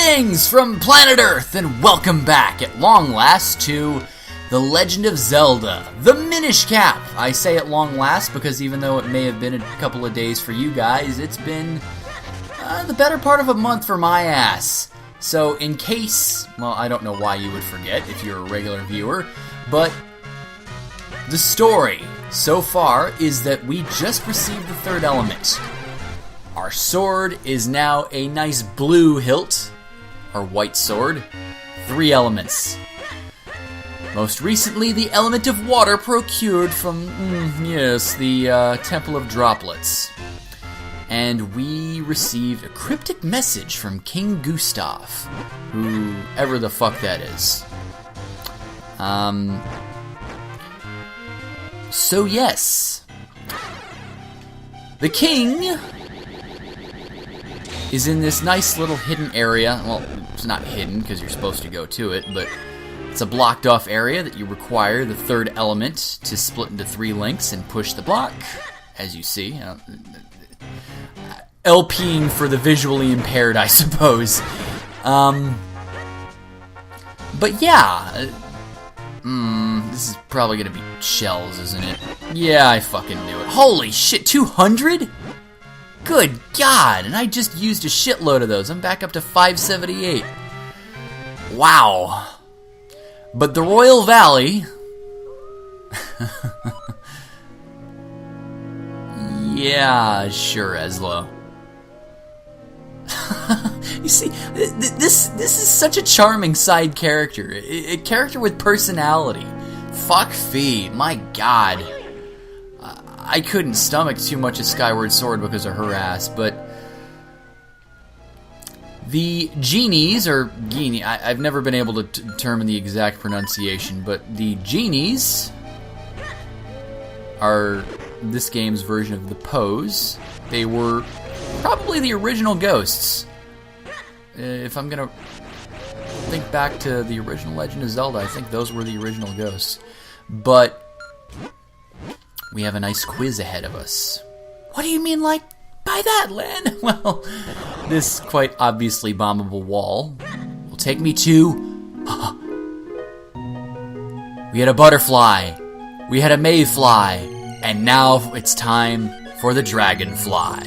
Greetings from planet Earth, and welcome back at long last to The Legend of Zelda, the Minish Cap. I say at long last because even though it may have been a couple of days for you guys, it's been the better part of a month for my ass. So in case, well, I don't know why you would forget if you're a regular viewer, but the story so far is that we just received the third element. Our sword is now a nice blue hilt, our white sword, 3 elements. Most recently, the element of water procured from, the Temple of Droplets. And we received a cryptic message from King Gustav, whoever the fuck that is. So yes, the king is in this nice little hidden area. Well, it's not hidden because you're supposed to go to it, but it's a blocked off area that you require the third element to split into 3 links and push the block, as you see. LPing for the visually impaired, I suppose. But yeah, this is probably gonna be shells, isn't it? Yeah, I fucking knew it. Holy shit, 200? Good God, and I just used a shitload of those. I'm back up to 578. Wow. But the Royal Valley... yeah, sure, Eslo. You see, this is such a charming side character. A character with personality. Fuck Fee, my God. I couldn't stomach too much of Skyward Sword because of her ass, but the genies, or genie, I've never been able to determine the exact pronunciation, but the genies are this game's version of the Pose. They were probably the original ghosts. If I'm gonna think back to the original Legend of Zelda, I think those were the original ghosts. But we have a nice quiz ahead of us. What do you mean, like, by that, Len? Well, this quite obviously bombable wall will take me to... We had a butterfly, we had a mayfly, and now it's time for the dragonfly.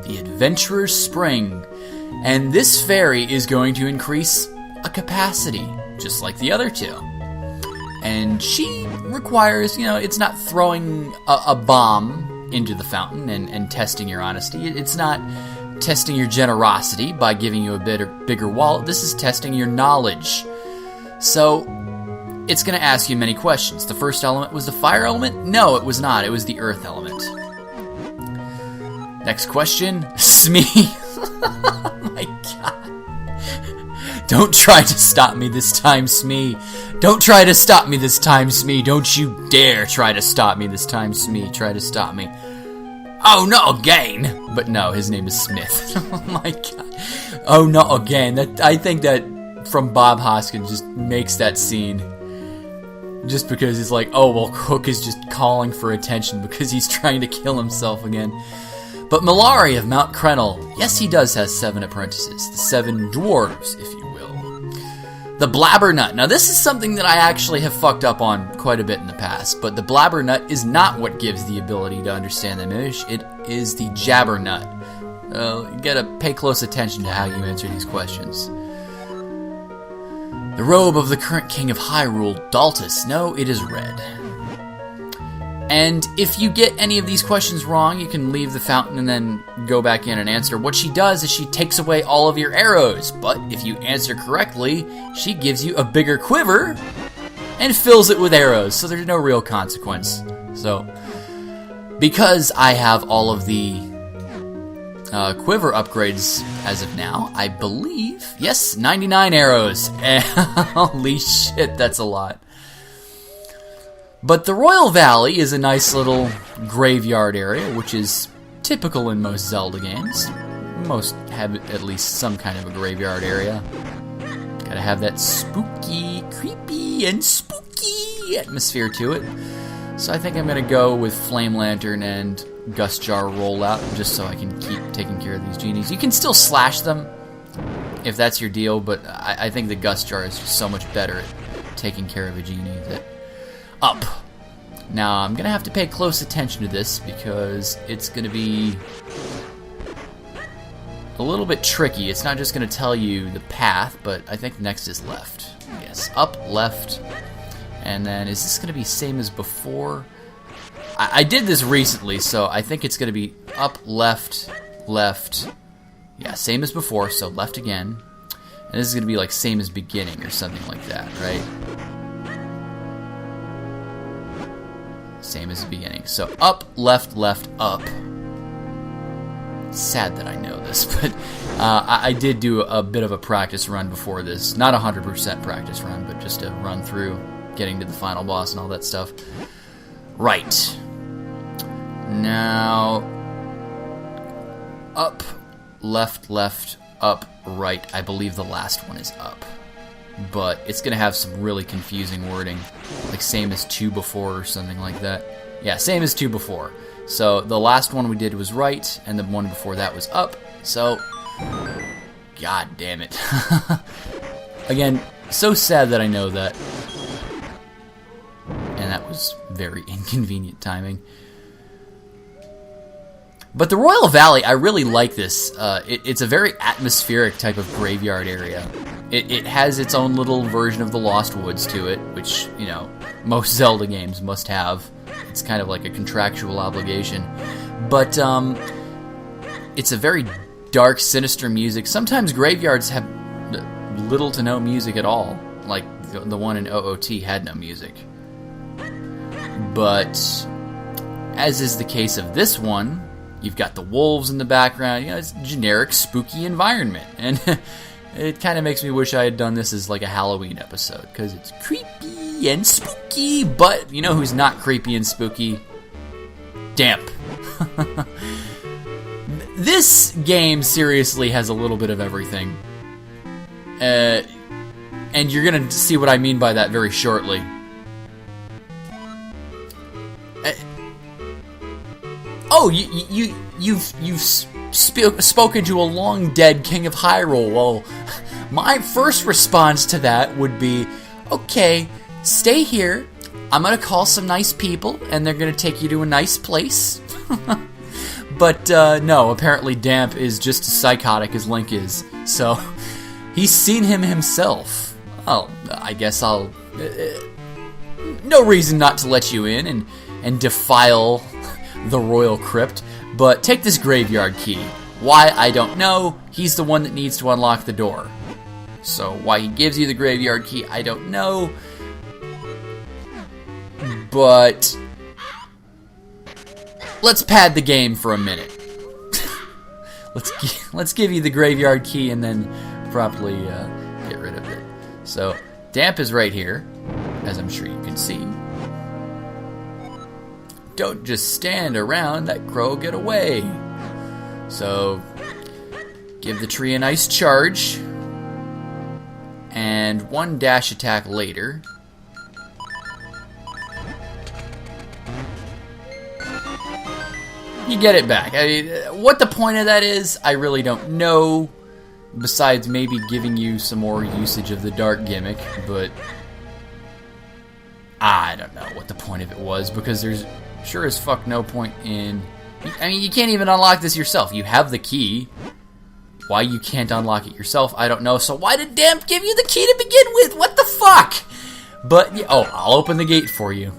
The Adventurer's Spring. And this fairy is going to increase a capacity, just like the other two. And she requires, it's not throwing a bomb into the fountain and testing your honesty. It's not testing your generosity by giving you a bigger wallet. This is testing your knowledge. So, it's going to ask you many questions. The first element was the fire element? No, it was not. It was the earth element. Next question, Smee. Oh my God. Don't try to stop me this time, Smee. Don't try to stop me this time, Smee. Don't you dare try to stop me this time, Smee. Try to stop me. Oh, not again. But no, his name is Smith. Oh my God. Oh, not again. I think that from Bob Hoskins just makes that scene. Just because he's like, oh, well, Hook is just calling for attention because he's trying to kill himself again. But Malari of Mount Krenel, yes, he does have 7 apprentices. The 7 dwarves, if you will. The Blabbernut. Now, this is something that I actually have fucked up on quite a bit in the past, but the Blabbernut is not what gives the ability to understand the Minish. It is the Jabbernut. You gotta pay close attention to how you answer these questions. The robe of the current king of Hyrule, Daltus. No, it is red. And if you get any of these questions wrong, you can leave the fountain and then go back in and answer. What she does is she takes away all of your arrows, but if you answer correctly, she gives you a bigger quiver and fills it with arrows, so there's no real consequence. So, because I have all of the quiver upgrades as of now, I believe, yes, 99 arrows. Holy shit, that's a lot. But the Royal Valley is a nice little graveyard area, which is typical in most Zelda games. Most have at least some kind of a graveyard area. Gotta have that spooky, creepy, and spooky atmosphere to it. So I think I'm gonna go with Flame Lantern and Gust Jar Rollout, just so I can keep taking care of these genies. You can still slash them if that's your deal, but I think the Gust Jar is just so much better at taking care of a genie. That up. Now, I'm going to have to pay close attention to this because it's going to be a little bit tricky. It's not just going to tell you the path, but I think next is left. Yes, up, left, and then is this going to be same as before? I did this recently, so I think it's going to be up, left, left. Yeah, same as before, so left again. And this is going to be like same as beginning or something like that, right? Same as the beginning. So up, left, left, up. Sad that I know this, but I did do a bit of a practice run before this. Not 100% practice run, but just a run through getting to the final boss and all that stuff. Right. Now, up, left, left, up, right. I believe the last one is up. But it's going to have some really confusing wording. Like same as 2 before or something like that. Yeah, same as 2 before. So the last one we did was right, and the one before that was up. So, god damn it. Again, so sad that I know that. And that was very inconvenient timing. But the Royal Valley, I really like this. It's a very atmospheric type of graveyard area. It has its own little version of the Lost Woods to it, which, you know, most Zelda games must have. It's kind of like a contractual obligation. But it's a very dark, sinister music. Sometimes graveyards have little to no music at all. Like the one in OOT had no music. But as is the case of this one, you've got the wolves in the background. You know, it's a generic, spooky environment. And it kind of makes me wish I had done this as like a Halloween episode, because it's creepy and spooky. But you know who's not creepy and spooky? Damp. This game seriously has a little bit of everything. And you're going to see what I mean by that very shortly. Oh, you've spoken to a long-dead king of Hyrule. Well, my first response to that would be, okay, stay here. I'm going to call some nice people, and they're going to take you to a nice place. But no, apparently Damp is just as psychotic as Link is. So, he's seen him himself. Oh, I guess I'll... no reason not to let you in and defile the royal crypt, but take this graveyard key. Why, I don't know. He's the one that needs to unlock the door. So why he gives you the graveyard key, I don't know. But let's pad the game for a minute. Let's give you the graveyard key and then properly get rid of it. So Damp is right here, as I'm sure you can see. Don't just stand around, that crow get away. So, give the tree a nice charge. And one dash attack later. You get it back. I mean, what the point of that is, I really don't know. Besides maybe giving you some more usage of the dark gimmick, but I don't know what the point of it was, because there's sure as fuck no point in... I mean, you can't even unlock this yourself. You have the key. Why you can't unlock it yourself, I don't know. So why did Damp give you the key to begin with? What the fuck? But, yeah, oh, I'll open the gate for you.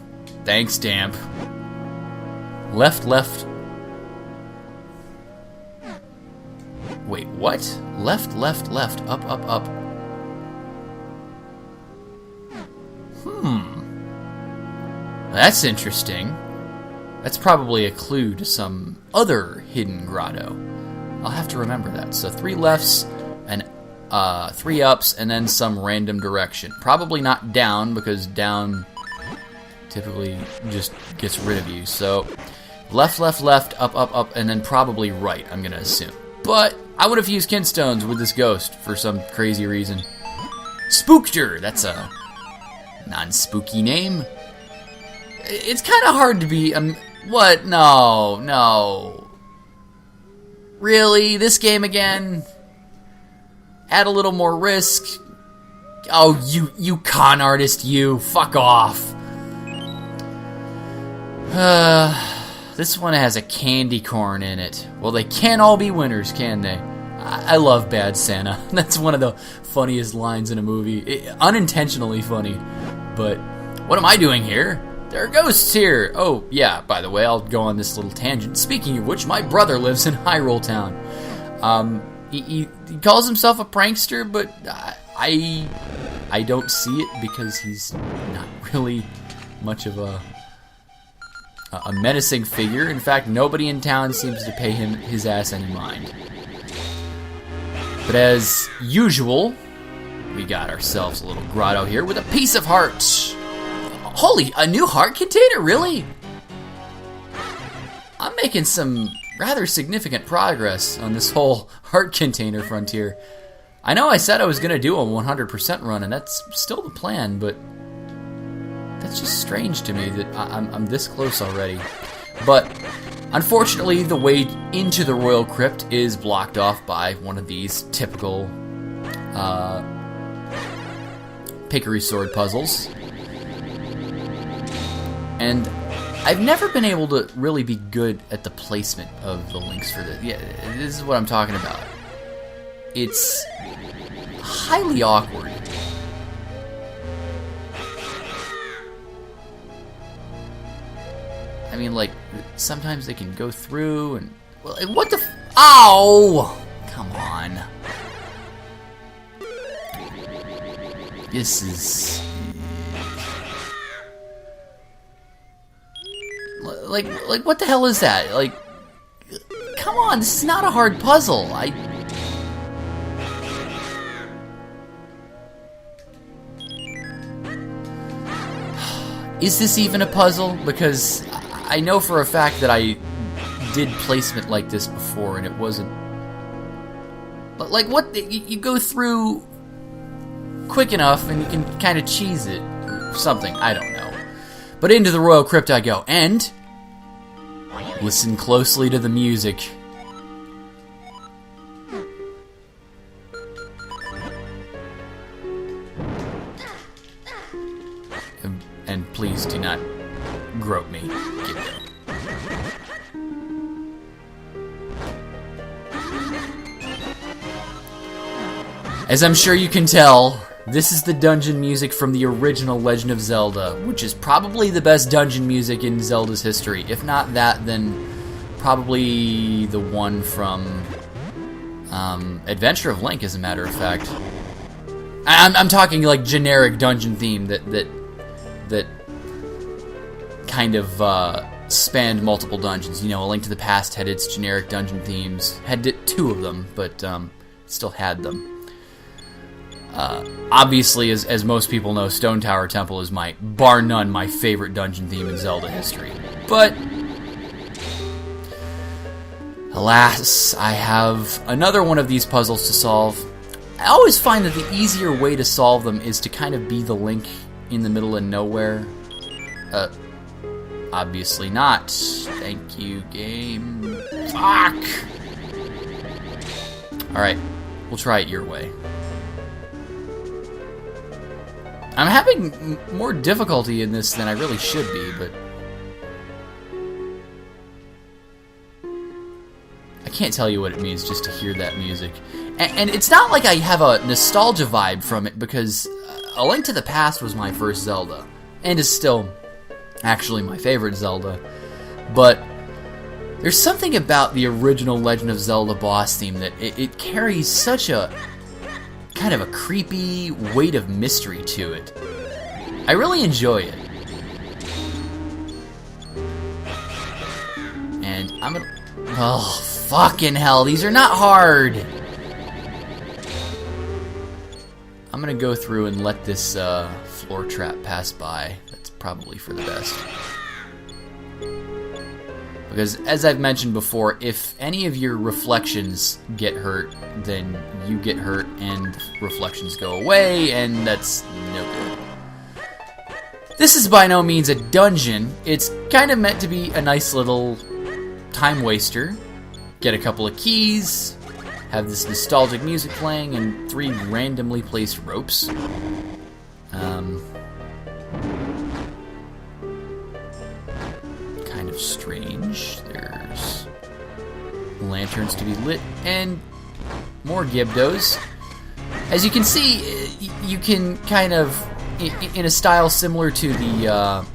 Thanks, Damp. Left, left. Wait, what? Left, left, left. Up, up, up. That's interesting. That's probably a clue to some other hidden grotto. I'll have to remember that. So 3 lefts and 3 ups and then some random direction. Probably not down, because down typically just gets rid of you. So left, left, left, up, up, up, and then probably right, I'm going to assume. But I would have used Kinstones with this ghost for some crazy reason. Spookter! That's a non-spooky name. It's kind of hard to be... what? No, no. Really? This game again? Add a little more risk. Oh, you con artist, you. Fuck off. This one has a candy corn in it. Well, they can't all be winners, can they? I love Bad Santa. That's one of the funniest lines in a movie. Unintentionally funny. But what am I doing here? There are ghosts here. Oh, yeah, by the way, I'll go on this little tangent. Speaking of which, my brother lives in Hyrule Town. He calls himself a prankster, but I don't see it because he's not really much of a menacing figure. In fact, nobody in town seems to pay him his ass any mind. But as usual, we got ourselves a little grotto here with a piece of heart. Holy, a new heart container, really? I'm making some rather significant progress on this whole heart container frontier. I know I said I was going to do a 100% run, and that's still the plan, but that's just strange to me that I'm this close already. But unfortunately, the way into the Royal Crypt is blocked off by one of these typical Pickery Sword puzzles. And I've never been able to really be good at the placement of the links for this. Yeah, this is what I'm talking about. It's highly awkward. I mean, like, sometimes they can go through and... Well, what the ow! Come on. This is... Like, what the hell is that? Like, come on, this is not a hard puzzle. Is this even a puzzle? Because I know for a fact that I did placement like this before and it wasn't... But like, what? You go through quick enough and you can kind of cheese it or something. I don't know. But into the Royal Crypt I go, and... listen closely to the music. And please do not grope me. Get it. As I'm sure you can tell, this is the dungeon music from the original Legend of Zelda, which is probably the best dungeon music in Zelda's history. If not that, then probably the one from Adventure of Link, as a matter of fact. I'm talking like generic dungeon theme that kind of spanned multiple dungeons. You know, A Link to the Past had its generic dungeon themes. Had two of them, but still had them. Obviously, as most people know, Stone Tower Temple is bar none, my favorite dungeon theme in Zelda history. But, alas, I have another one of these puzzles to solve. I always find that the easier way to solve them is to kind of be the Link in the middle of nowhere. Obviously not. Thank you, game. Fuck! Alright, we'll try it your way. I'm having more difficulty in this than I really should be, but... I can't tell you what it means just to hear that music. And it's not like I have a nostalgia vibe from it, because A Link to the Past was my first Zelda, and is still actually my favorite Zelda. But there's something about the original Legend of Zelda boss theme that it carries such a kind of a creepy weight of mystery to it. I really enjoy it. And I'm gonna... Oh, fucking hell, these are not hard! I'm gonna go through and let this floor trap pass by. That's probably for the best. Because, as I've mentioned before, if any of your reflections get hurt, then you get hurt and reflections go away, and that's no good. This is by no means a dungeon. It's kind of meant to be a nice little time waster. get a couple of keys, have this nostalgic music playing, and 3 randomly placed ropes. Kind of strange. There's lanterns to be lit, and more Gibdos. As you can see, you can kind of, in a style similar to the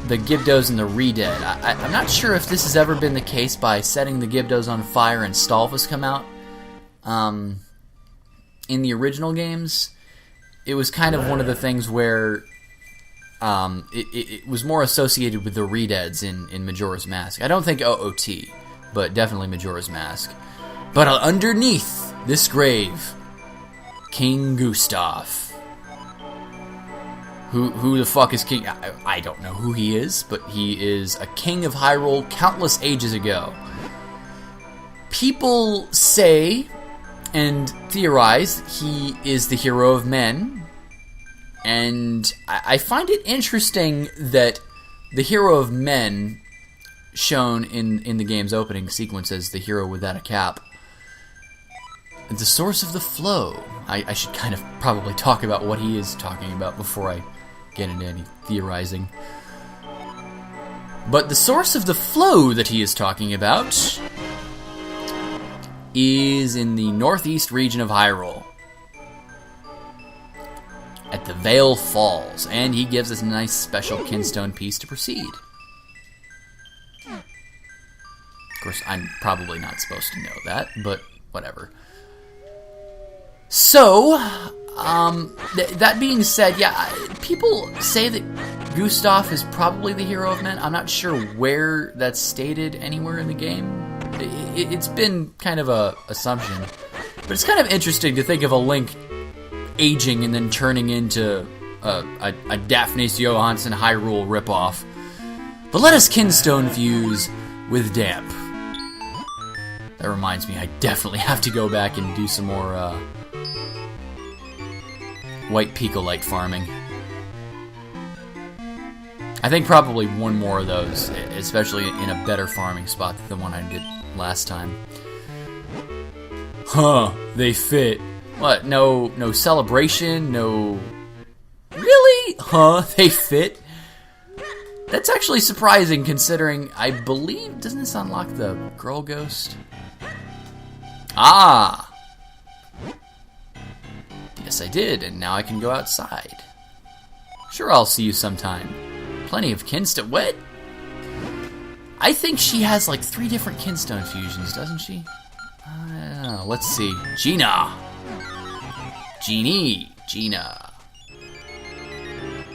Gibdos and the Re-Dead. I'm not sure if this has ever been the case by setting the Gibdos on fire and Stalvas come out. In the original games, it was kind of one of the things where it was more associated with the Re-Deads in Majora's Mask. I don't think OOT, but definitely Majora's Mask. But underneath this grave, King Gustav. Who the fuck is King? I don't know who he is, but he is a king of Hyrule countless ages ago. People say and theorize he is the hero of men, and I find it interesting that the hero of men shown in the game's opening sequence as the hero without a cap, the source of the flow. I should kind of probably talk about what he is talking about before I get into any theorizing. But the source of the flow that he is talking about is in the northeast region of Hyrule, at the Vale Falls, and he gives us a nice special kinstone piece to proceed. Of course, I'm probably not supposed to know that, but whatever. So, that being said, yeah, people say that Gustav is probably the hero of men. I'm not sure where that's stated anywhere in the game. It's been kind of a assumption. But it's kind of interesting to think of a Link aging and then turning into a Daphne's Johansson Hyrule ripoff. But let us kinstone fuse with Damp. That reminds me, I definitely have to go back and do some more white Picolite farming. I think probably one more of those, especially in a better farming spot than the one I did last time. Huh, they fit. What, no celebration, no... Really? Huh, they fit? That's actually surprising considering, I believe, doesn't this unlock the girl ghost? Ah! Yes, I did, and now I can go outside. Sure, I'll see you sometime. Plenty of kinstone. What? I think she has like 3 different kinstone fusions, doesn't she? Let's see. Gina. Genie. Gina.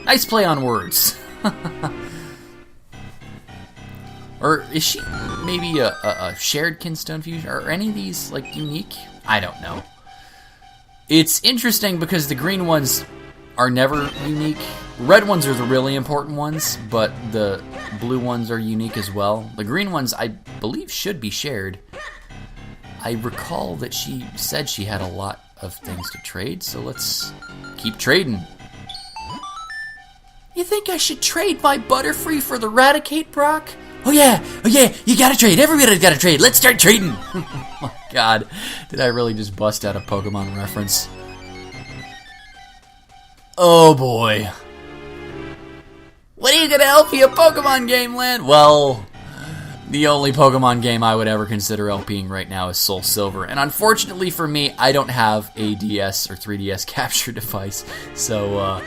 Nice play on words. Or is she maybe a shared kinstone fusion? Are any of these like unique? I don't know. It's interesting because the green ones are never unique. Red ones are the really important ones, but the blue ones are unique as well. The green ones, I believe, should be shared. I recall that she said she had a lot of things to trade, so let's keep trading. You think I should trade my Butterfree for the Raticate, Brock? Oh yeah, you gotta trade. Everybody's gotta trade. Let's start trading. Oh my god, did I really just bust out a Pokemon reference? Oh boy. What are you gonna LP a Pokemon game, Land? Well, the only Pokemon game I would ever consider LPing right now is Soul Silver, and unfortunately for me, I don't have a DS or 3DS capture device, so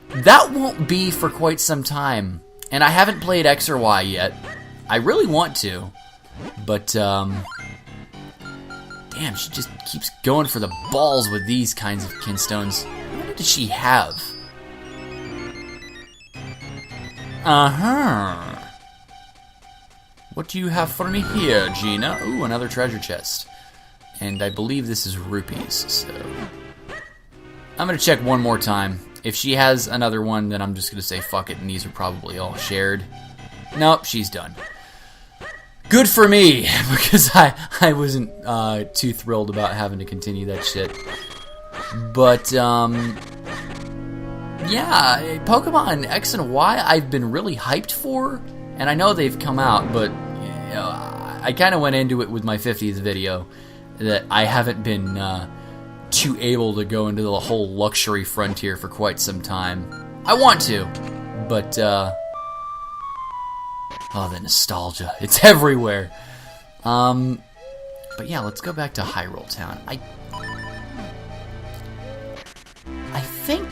that won't be for quite some time. And I haven't played X or Y yet. I really want to, but damn, she just keeps going for the balls with these kinds of kinstones. What did she have? Uh-huh. What do you have for me here, Gina? Ooh, another treasure chest. And I believe this is rupees, so... I'm gonna check one more time. If she has another one, then I'm just gonna say fuck it, and these are probably all shared. Nope, she's done. Good for me, because I wasn't too thrilled about having to continue that shit. But, yeah, Pokemon X and Y I've been really hyped for, and I know they've come out, but you know, I kind of went into it with my 50th video that I haven't been too able to go into the whole luxury frontier for quite some time. I want to, but oh, the nostalgia. It's everywhere. But yeah, let's go back to Hyrule Town. I think...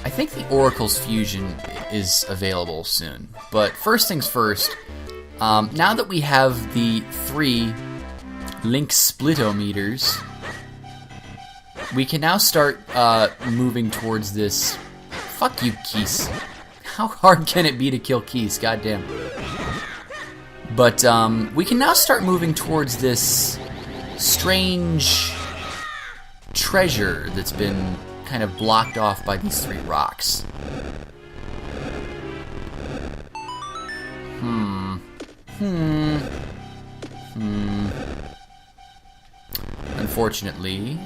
I think the Oracle's Fusion is available soon. But first things first, now that we have the 3 Link Splitometers, we can now start moving towards this... Fuck you, Keese. How hard can it be to kill Keese? Goddamn. But we can now start moving towards this strange treasure that's been kind of blocked off by these 3 rocks. Unfortunately,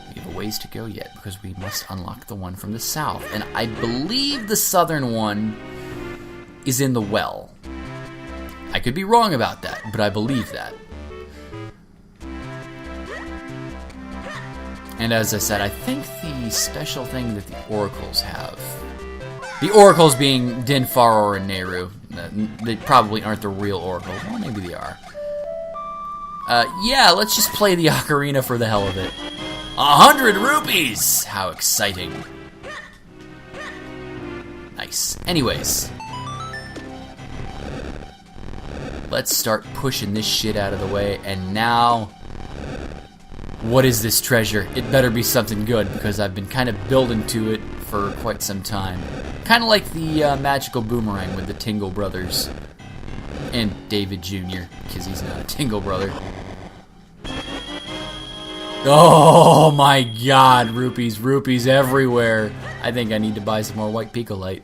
we have a ways to go yet because we must unlock the one from the south. And I believe the southern one is in the well. I could be wrong about that, but I believe that. And as I said, I think the special thing that the Oracles have... The Oracles being Dinfaro and Nehru. They probably aren't the real Oracle. Well, maybe they are. Yeah, let's just play the ocarina for the hell of it. 100 rupees! How exciting. Nice. Anyways. Let's start pushing this shit out of the way, and now... What is this treasure? It better be something good, because I've been kind of building to it for quite some time. Kind of like the magical boomerang with the Tingle brothers. And David Jr., because he's not a Tingle brother. Oh my god, rupees everywhere. I think I need to buy some more white Picolite.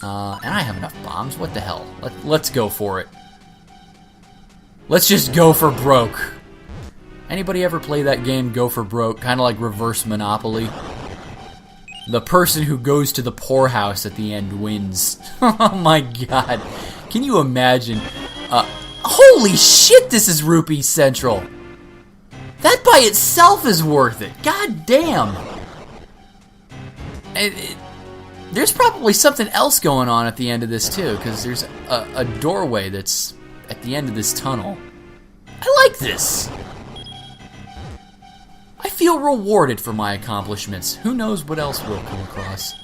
And I have enough bombs, what the hell? Let's go for it. Let's just go for broke. Anybody ever play that game, Go for Broke? Kind of like reverse Monopoly. The person who goes to the poorhouse at the end wins. Oh my god. Can you imagine? Holy shit, this is Rupee Central. That by itself is worth it. God damn. There's probably something else going on at the end of this too, because there's a doorway that's at the end of this tunnel. I like this. I feel rewarded for my accomplishments. Who knows what else we'll come across.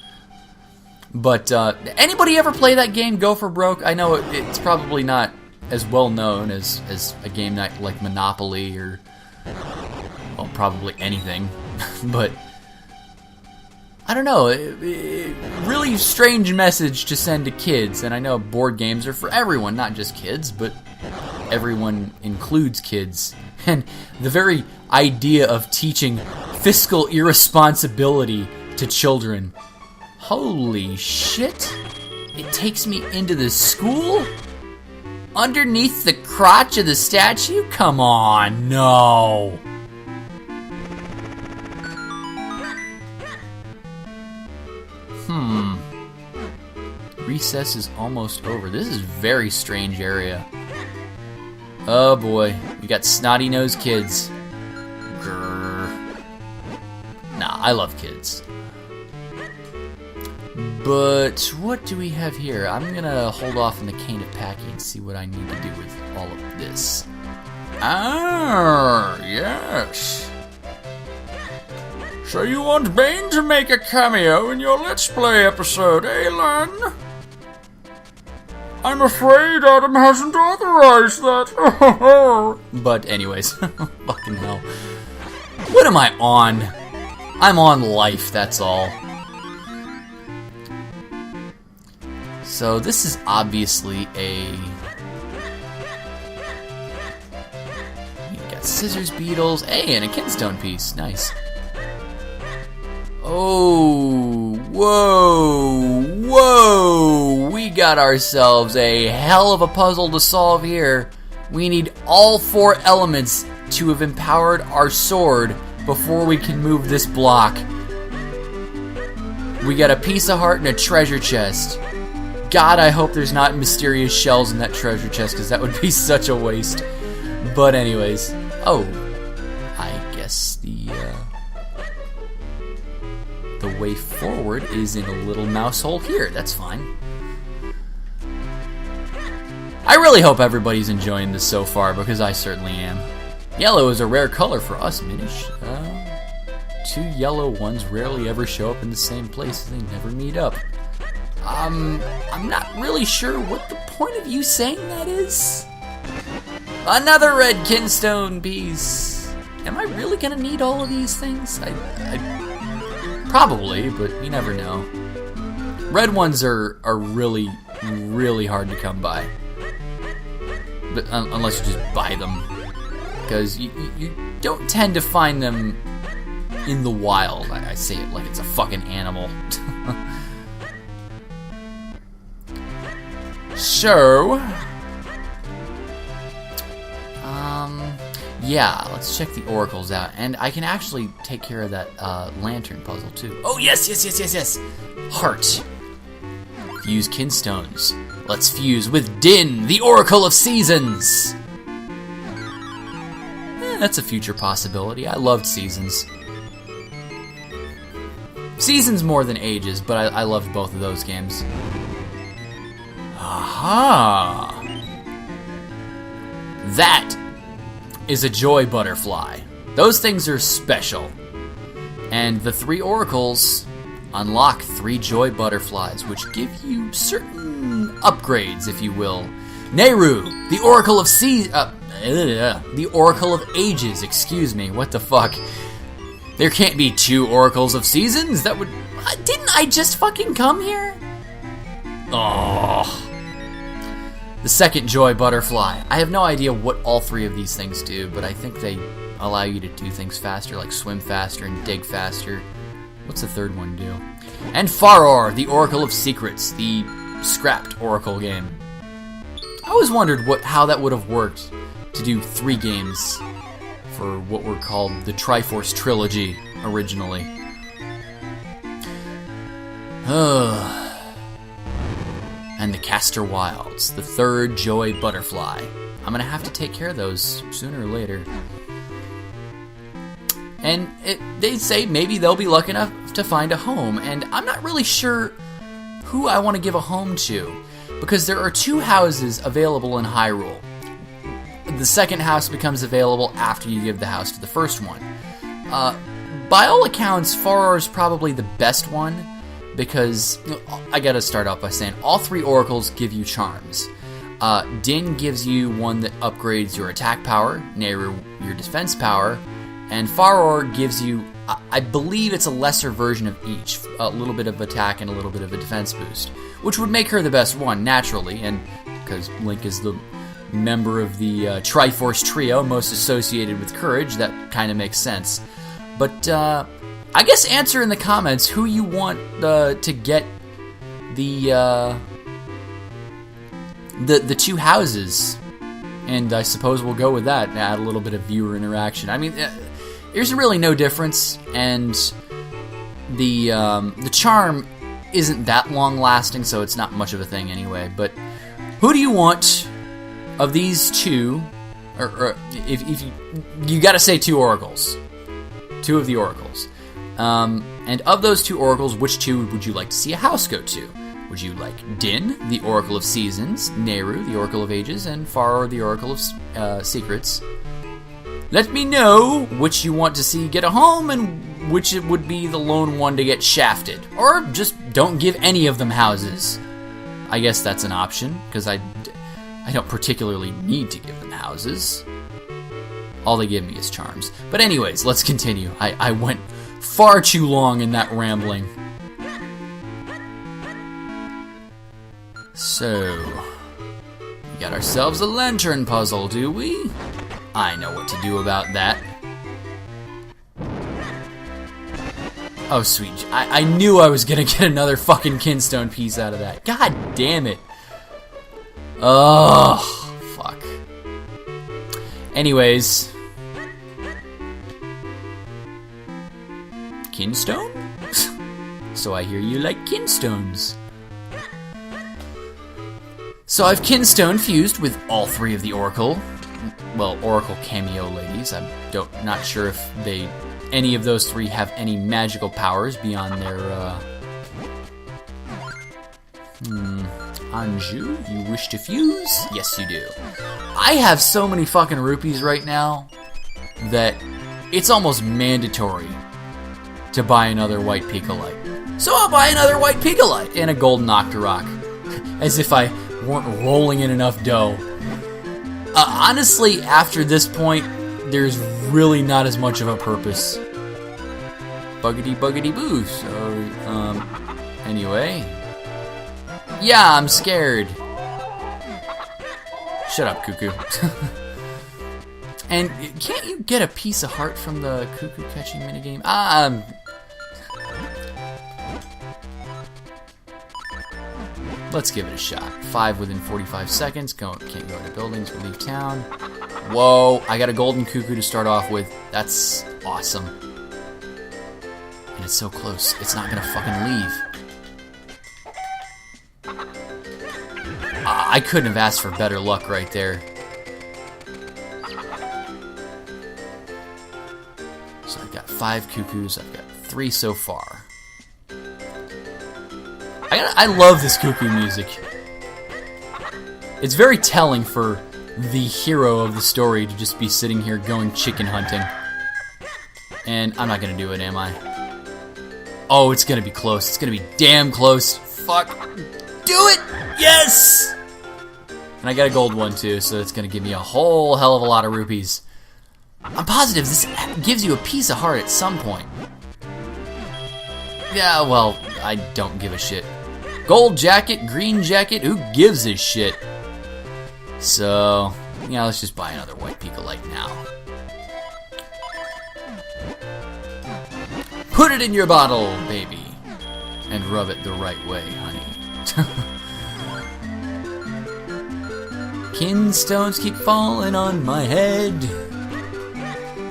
But, anybody ever play that game, Go for Broke? I know it's probably not as well known as a game like Monopoly or, well, probably anything. But, I don't know, really strange message to send to kids. And I know board games are for everyone, not just kids, but everyone includes kids. And the very idea of teaching fiscal irresponsibility to children. Holy shit. It takes me into the school? Underneath the crotch of the statue? Come on, no. Recess is almost over. This is a very strange area. Oh boy, we got snotty-nosed kids. Grrr. Nah, I love kids. But what do we have here? I'm gonna hold off on the cane of packing and see what I need to do with all of this. Ah, yes. So you want Bane to make a cameo in your Let's Play episode, eh, Lan? I'm afraid Adam hasn't authorized that. But anyways, fucking hell. What am I on? I'm on life, that's all. So this is obviously you got scissors beetles. Hey, and a kinstone piece. Nice. Oh, whoa. We got ourselves a hell of a puzzle to solve here. We need all 4 elements to have empowered our sword before we can move this block. We got a piece of heart and a treasure chest. God, I hope there's not mysterious shells in that treasure chest, because that would be such a waste. But anyways, oh, I guess the way forward is in a little mouse hole here. That's fine. I really hope everybody's enjoying this so far, because I certainly am. Yellow is a rare color for us, Minish. Two yellow ones rarely ever show up in the same place. They never meet up. I'm not really sure what the point of you saying that is. Another red kinstone piece. Am I really gonna need all of these things? I probably, but you never know. Red ones are really, really hard to come by. But unless you just buy them, because you don't tend to find them in the wild. I say it like it's a fucking animal. So, yeah, let's check the oracles out, and I can actually take care of that lantern puzzle too. Oh yes. Heart. Fuse kinstones. Let's fuse with Din, the Oracle of Seasons! That's a future possibility. I loved Seasons. Seasons more than Ages, but I loved both of those games. Aha! That is a joy butterfly. Those things are special. And the 3 oracles unlock 3 joy butterflies, which give you certain upgrades, if you will. Nehru, the Oracle of the Oracle of Ages, excuse me, what the fuck? There can't be 2 Oracles of Seasons, that would... Didn't I just fucking come here? Oh. The second joy butterfly. I have no idea what all 3 of these things do, but I think they allow you to do things faster, like swim faster and dig faster. What's the third one do? And Faror, the Oracle of Secrets, the scrapped Oracle game. I always wondered how that would have worked to do 3 games for what were called the Triforce Trilogy originally. And the Castor Wilds, the 3rd joy butterfly. I'm gonna have to take care of those sooner or later. And they say maybe they'll be lucky enough to find a home, and I'm not really sure who I want to give a home to, because there are 2 houses available in Hyrule. The second house becomes available after you give the house to the first one. By all accounts, Faror is probably the best one, because I gotta start off by saying all 3 oracles give you charms. Din gives you one that upgrades your attack power, Nehru your defense power, and Faror gives you, I believe it's a lesser version of each, a little bit of attack and a little bit of a defense boost, which would make her the best one, naturally, and because Link is the member of the Triforce Trio most associated with courage, that kind of makes sense. But I guess answer in the comments who you want to get the 2 houses, and I suppose we'll go with that and add a little bit of viewer interaction. I mean, there's really no difference, and the charm isn't that long lasting, so it's not much of a thing anyway. But who do you want of these 2? Or if you got to say 2 oracles, 2 of the oracles. And of those 2 oracles, which 2 would you like to see a house go to? Would you like Din, the Oracle of Seasons, Nehru, the Oracle of Ages, and Faror, the Oracle of Secrets? Let me know which you want to see get a home and which it would be the lone one to get shafted. Or just don't give any of them houses. I guess that's an option, because I don't particularly need to give them houses. All they give me is charms. But anyways, let's continue. I went far too long in that rambling. So, we got ourselves a lantern puzzle, do we? I know what to do about that. Oh, sweet. I knew I was gonna get another fucking kinstone piece out of that. God damn it. Oh, fuck. Anyways. Kinstone? So I hear you like kinstones. So I've Kinstone fused with all 3 of the Oracle. Well, Oracle cameo ladies. I'm not sure if any of those 3 have any magical powers beyond their, Anju, you wish to fuse? Yes, you do. I have so many fucking rupees right now that it's almost mandatory to buy another white Picolite. So I'll buy another white Picolite and a golden Octorok. As if I weren't rolling in enough dough. Honestly, after this point, there's really not as much of a purpose. Buggity buggity boo. So, anyway. Yeah, I'm scared. Shut up, Cuckoo. And can't you get a piece of heart from the Cuckoo catching minigame? Let's give it a shot. 5 within 45 seconds. Can't go into buildings. We'll leave town. Whoa, I got a golden Cuckoo to start off with. That's awesome. And it's so close. It's not gonna fucking leave. I couldn't have asked for better luck right there. So I've got 5 Cuckoos. I've got 3 so far. I love this Cuckoo music. It's very telling for the hero of the story to just be sitting here going chicken hunting. And I'm not gonna do it, am I? Oh, it's gonna be close. It's gonna be damn close. Fuck. Do it! Yes! And I got a gold one too, so it's gonna give me a whole hell of a lot of rupees. I'm positive this gives you a piece of heart at some point. Yeah, well, I don't give a shit. Gold jacket, green jacket, who gives a shit? So, yeah, let's just buy another white Picolite now. Put it in your bottle, baby. And rub it the right way, honey. Kinstones keep falling on my head.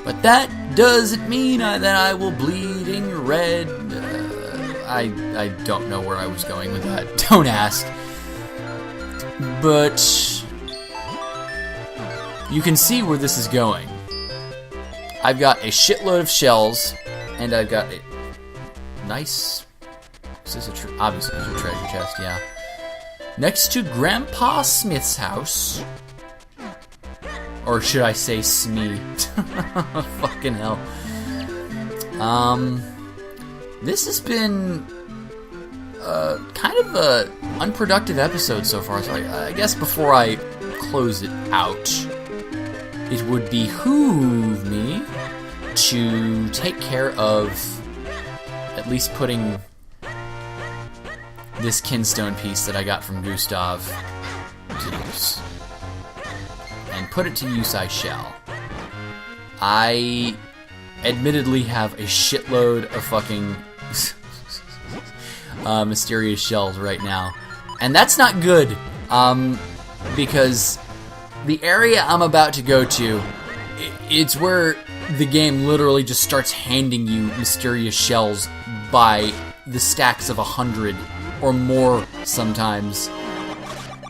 But that doesn't mean that I will bleeding red. I don't know where I was going with that. Don't ask. But you can see where this is going. I've got a shitload of shells, and I've got a nice... Is this obviously it's a treasure chest, yeah. Next to Grandpa Smith's house. Or should I say Smee? Fucking hell. This has been kind of a unproductive episode so far, so I guess before I close it out, it would behoove me to take care of at least putting this Kinstone piece that I got from Gustav to use. And put it to use I shall. I admittedly have a shitload of fucking mysterious shells right now. And that's not good, because the area I'm about to go to, it's where the game literally just starts handing you mysterious shells by the stacks of 100 or more sometimes.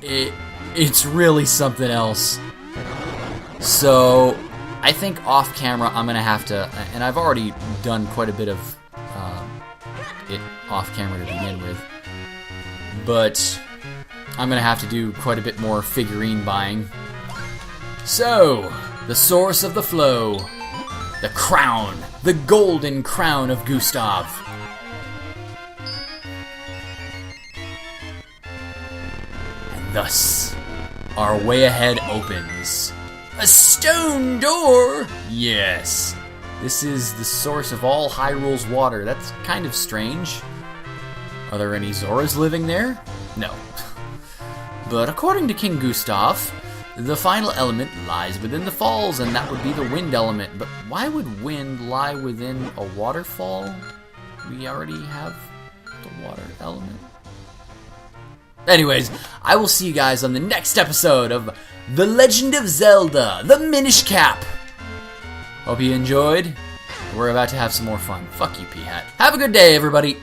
It's really something else. So I think off camera I'm gonna have to, and I've already done quite a bit of it off camera to begin with, but I'm gonna have to do quite a bit more figurine buying. So, the source of the flow, the crown, the golden crown of Gustav. And thus, our way ahead opens. A stone door! Yes. This is the source of all Hyrule's water. That's kind of strange. Are there any Zoras living there? No. But according to King Gustav, the final element lies within the falls, and that would be the wind element. But why would wind lie within a waterfall? We already have the water element. Anyways, I will see you guys on the next episode of The Legend of Zelda, the Minish Cap. Hope you enjoyed. We're about to have some more fun. Fuck you, P-Hat. Have a good day, everybody.